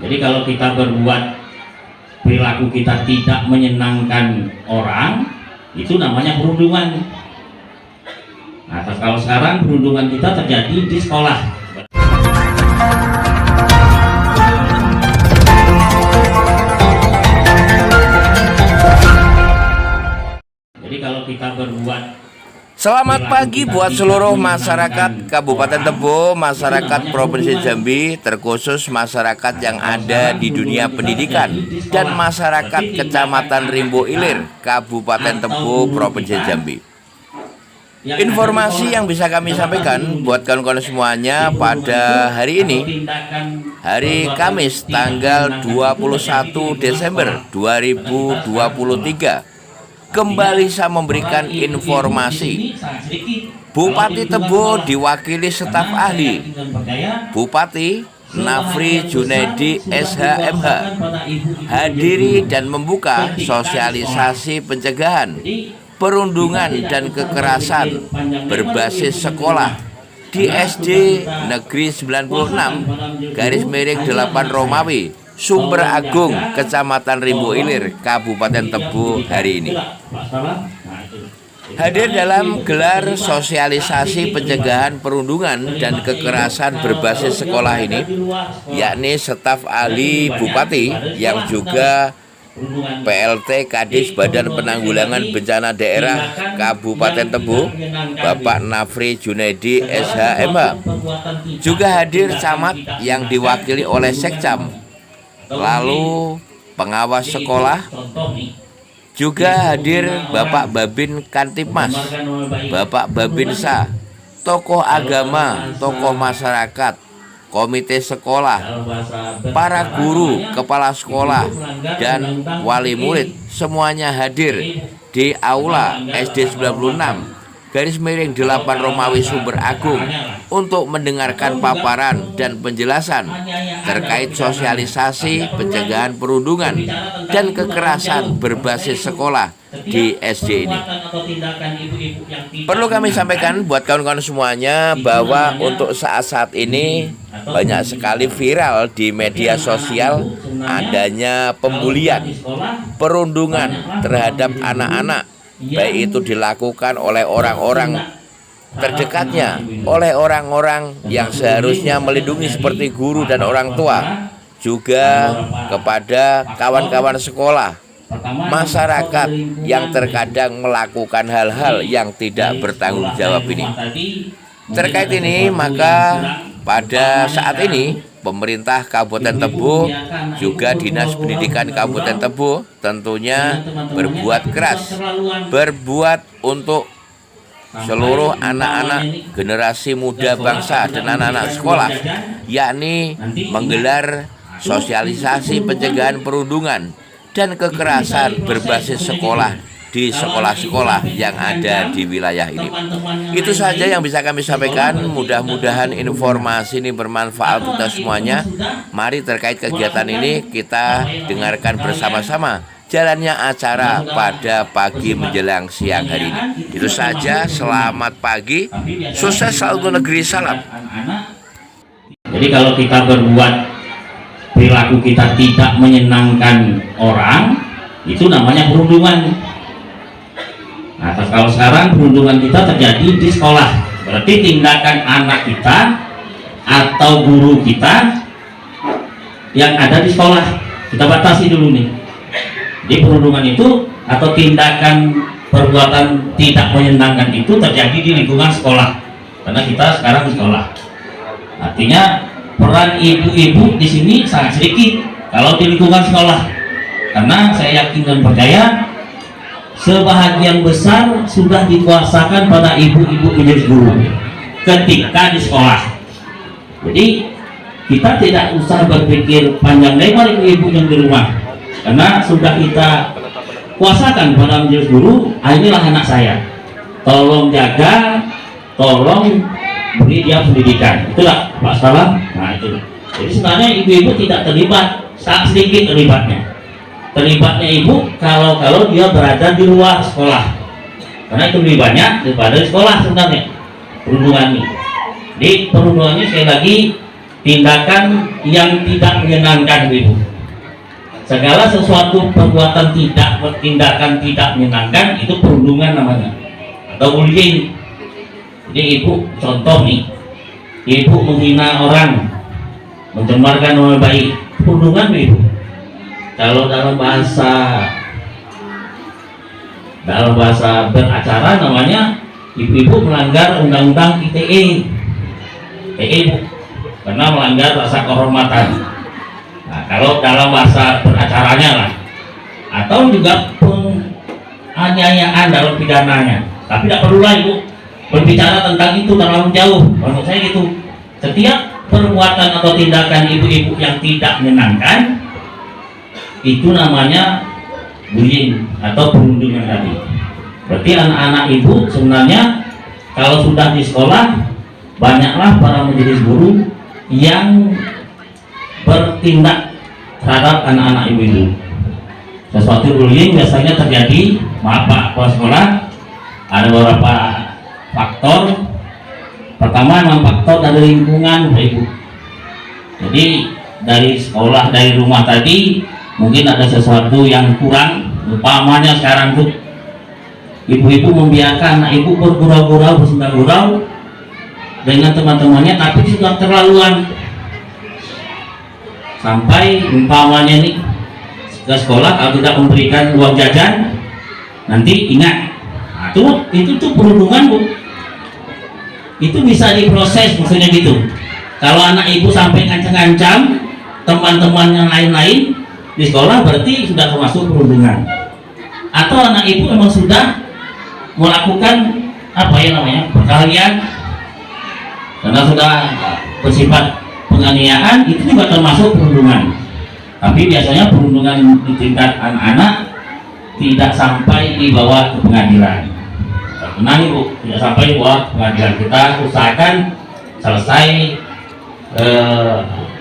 Jadi kalau kita berbuat perilaku kita tidak menyenangkan orang, itu namanya perundungan. Nah, kalau sekarang perundungan kita terjadi di sekolah. Jadi kalau kita berbuat. Selamat pagi buat seluruh masyarakat Kabupaten Tebo, masyarakat Provinsi Jambi, terkhusus masyarakat yang ada di dunia pendidikan dan masyarakat Kecamatan Rimbo Ilir, Kabupaten Tebo, Provinsi Jambi. Informasi yang bisa kami sampaikan buat kawan-kawan semuanya pada hari ini, hari Kamis tanggal 21 Desember 2023. Kembali saya memberikan informasi. Bupati Tebo diwakili staf ahli Bupati Nafri Junaidi SHMH hadiri dan membuka sosialisasi pencegahan perundungan dan kekerasan berbasis sekolah di SD Negeri 96 _8 Romawi, Sumber Agung, Kecamatan Rimbo Ilir, Kabupaten Tebo hari ini. Hadir dalam gelar sosialisasi pencegahan perundungan dan kekerasan berbasis sekolah ini, yakni staf ahli Bupati yang juga PLT Kadis Badan Penanggulangan Bencana Daerah Kabupaten Tebo, Bapak Nafri Junaidi SHMH. Juga hadir camat yang diwakili oleh Sekcam, lalu pengawas sekolah, juga hadir Bapak Babin Kantipmas, Bapak Babinsa, tokoh agama, tokoh masyarakat, komite sekolah, para guru, kepala sekolah, dan wali murid semuanya hadir di Aula SD 96 _8 Romawi Sumber Agung untuk mendengarkan paparan dan penjelasan terkait sosialisasi pencegahan perundungan dan kekerasan berbasis sekolah di SD ini. Perlu kami sampaikan buat kawan-kawan semuanya bahwa untuk saat-saat ini banyak sekali viral di media sosial adanya pembulian, perundungan terhadap anak-anak, baik itu dilakukan oleh orang-orang terdekatnya, oleh orang-orang yang seharusnya melindungi seperti guru dan orang tua, juga kepada kawan-kawan sekolah, masyarakat yang terkadang melakukan hal-hal yang tidak bertanggung jawab ini. Terkait ini, maka pada saat ini pemerintah Kabupaten Tebo juga Dinas Pendidikan Kabupaten Tebo tentunya berbuat keras, berbuat untuk seluruh anak-anak generasi muda bangsa dan anak-anak sekolah, yakni menggelar sosialisasi pencegahan perundungan dan kekerasan berbasis sekolah di sekolah-sekolah yang ada di wilayah ini. Itu saja yang bisa kami sampaikan. Mudah-mudahan informasi ini bermanfaat untuk semuanya. Mari terkait kegiatan ini kita dengarkan bersama-sama jalannya acara pada pagi menjelang siang hari ini. Itu saja, selamat pagi, sukses selalu negeri, salam. Jadi kalau kita berbuat perilaku kita tidak menyenangkan orang, itu namanya perundungan. Nah, kalau sekarang perundungan kita terjadi di sekolah, berarti tindakan anak kita atau guru kita yang ada di sekolah kita batasi dulu nih. Jadi perundungan itu atau tindakan perbuatan tidak menyenangkan itu terjadi di lingkungan sekolah, karena kita sekarang di sekolah. Artinya peran ibu-ibu di sini sangat sedikit kalau di lingkungan sekolah, karena saya yakin dan percaya sebahagian besar sudah dikuasakan pada ibu-ibu menjadi guru ketika di sekolah. Jadi kita tidak usah berpikir panjang lebar ibu-ibu yang di rumah, karena sudah kita kuasakan pada menjadi guru. Inilah anak saya, tolong jaga, tolong beri dia pendidikan. Itulah Pak Salam. Nah itu. Jadi sebenarnya ibu-ibu tidak terlibat, sangat sedikit terlibatnya ibu kalau dia berada di luar sekolah, karena itu lebih banyak daripada di sekolah sebenarnya perundungan ini. Jadi perundungannya sekali lagi tindakan yang tidak menyenangkan, Ibu. Segala sesuatu perbuatan tindakan tidak menyenangkan itu perundungan namanya, atau bullying. Jadi Ibu contoh nih, Ibu menghina orang, mencemarkan nama baik, perundungan, Ibu. Kalau dalam bahasa beracara namanya ibu-ibu melanggar undang-undang ITE, Bu, karena melanggar rasa kehormatan. Nah, kalau dalam bahasa beracaranya lah, atau juga penganiayaan dalam pidananya. Tapi tidak perlu lah Ibu berbicara tentang itu terlalu jauh. Menurut saya gitu. Setiap perbuatan atau tindakan ibu-ibu yang tidak menyenangkan itu namanya bullying atau perundungan tadi. Berarti anak-anak ibu sebenarnya kalau sudah di sekolah, banyaklah para majelis guru yang bertindak terhadap anak-anak ibu-ibu. Sesuatu bullying biasanya terjadi, maaf Pak Kepala Sekolah, ada beberapa faktor. Pertama memang faktor dari lingkungan, Ibu. Jadi dari sekolah, dari rumah tadi mungkin ada sesuatu yang kurang. Umpamanya sekarang tuh ibu-ibu membiarkan anak ibu bergurau-gurau, bersenda-gurau dengan teman-temannya, tapi sudah terlaluan. Sampai umpamanya nih ke sekolah kalau tidak memberikan uang jajan, nanti ingat, nah, itu tuh perundungan, Bu. Itu bisa diproses, maksudnya gitu. Kalau anak ibu sampai ngancam-ngancam teman-teman yang lain-lain di sekolah, berarti sudah termasuk perundungan. Atau anak ibu memang sudah melakukan perkelahian karena sudah bersifat penganiayaan, itu juga termasuk perundungan. Tapi biasanya perundungan di tingkat anak-anak tidak sampai dibawa ke pengadilan. Tenang Ibu, tidak sampai dibawa ke pengadilan. Kita usahakan selesai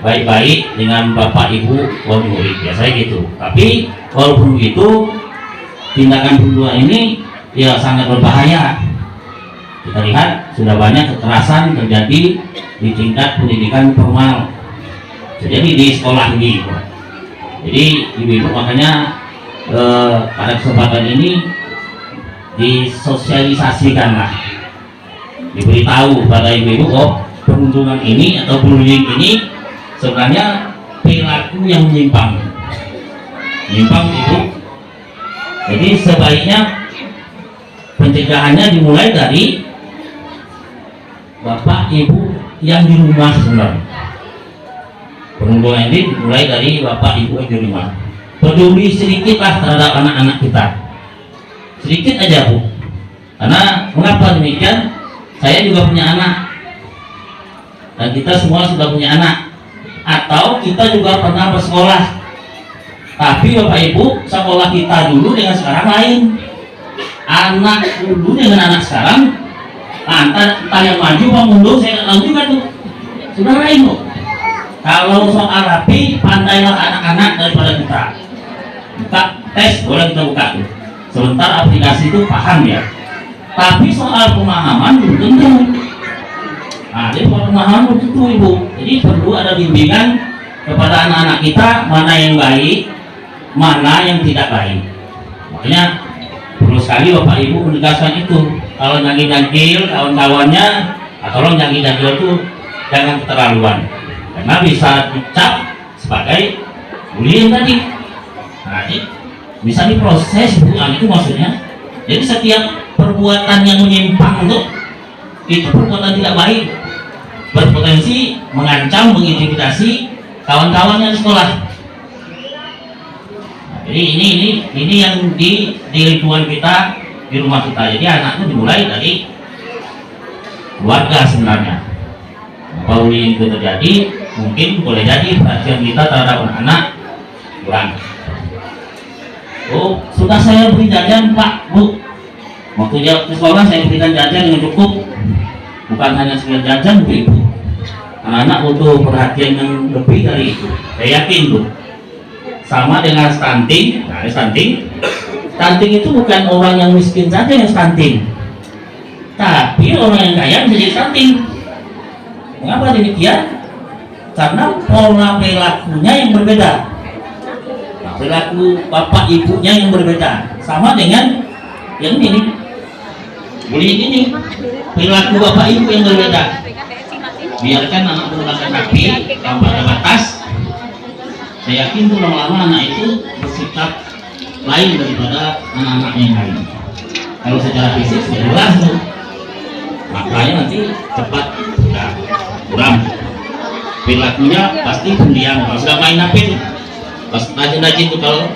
baik-baik dengan Bapak Ibu wali murid, biasanya gitu. Tapi walaupun begitu, tindakan perundungan ini ya sangat berbahaya. Kita lihat sudah banyak kekerasan terjadi di tingkat pendidikan formal, terjadi di sekolah ini. Jadi ibu-ibu makanya pada kesempatan ini disosialisasikanlah, diberitahu pada ibu-ibu, perundungan ini atau bullying ini sebenarnya perilaku yang menyimpang Ibu. Jadi sebaiknya pencegahannya dimulai dari Bapak Ibu yang di rumah. Sebenarnya perundungan ini dimulai dari Bapak Ibu yang di rumah. Peduli sedikitlah terhadap anak-anak kita, sedikit aja Bu. Karena mengapa demikian? Saya juga punya anak, dan kita semua sudah punya anak, atau kita juga pernah bersekolah. Tapi Bapak Ibu, sekolah kita dulu dengan sekarang lain. Anak dulu dengan anak sekarang, entah yang maju atau mundur, saya nggak tahu juga tuh. Sudah lain Bu. Kalau soal rapi, pandailah anak-anak daripada kita. Buka tes, boleh kita buka tuh. Sebentar aplikasi itu paham ya. Tapi soal pemahaman belum tentu. Nah, jadi soal pemahaman belum tentu Ibu. Jadi perlu ada bimbingan kepada anak-anak kita, mana yang baik, mana yang tidak baik. Makanya perlu sekali Bapak Ibu menegaskan itu. Kalau nyangkil kawan-kawannya, tolong nyangkil itu jangan keterlaluan, karena bisa dicap sebagai bullying tadi. Nah, bisa diproses Bu, itu maksudnya. Jadi setiap perbuatan yang menyimpang itu perbuatan tidak baik, berpotensi mengancam, mengintimidasi kawan-kawannya di sekolah. Jadi ini yang di lingkungan kita, di rumah kita. Jadi anaknya dimulai dari keluarga sebenarnya. Bullying itu terjadi, mungkin boleh jadi perhatian kita terhadap anak-anak kurang. Oh, sudah saya beri jajan Pak, Bu. Waktu dia ke sekolah saya berikan jajan yang cukup. Bukan hanya sekedar jajan Bu Ibu. Anak-anak butuh perhatian yang lebih dari itu. Saya yakin Bu. Sama dengan stunting. Nah, stunting itu bukan orang yang miskin saja yang stunting, tapi orang yang kaya bisa jadi stunting. Mengapa demikian? karena pola perilakunya yang berbeda. Nah, perilaku bapak ibunya yang berbeda, sama dengan yang ini bullying ini, perilaku bapak ibu yang berbeda. Biarkan anak menggunakan HP tanpa ada batas, saya yakin tuh lama-lama anak itu bersikap lain daripada anak-anak yang lain. Kalau secara fisik sudah jelas tuh, makanya nanti cepat sudah kurang, perilakunya pasti pendiam. Kalau sudah main HP tuh, pas rajin-rajin tuh, kalau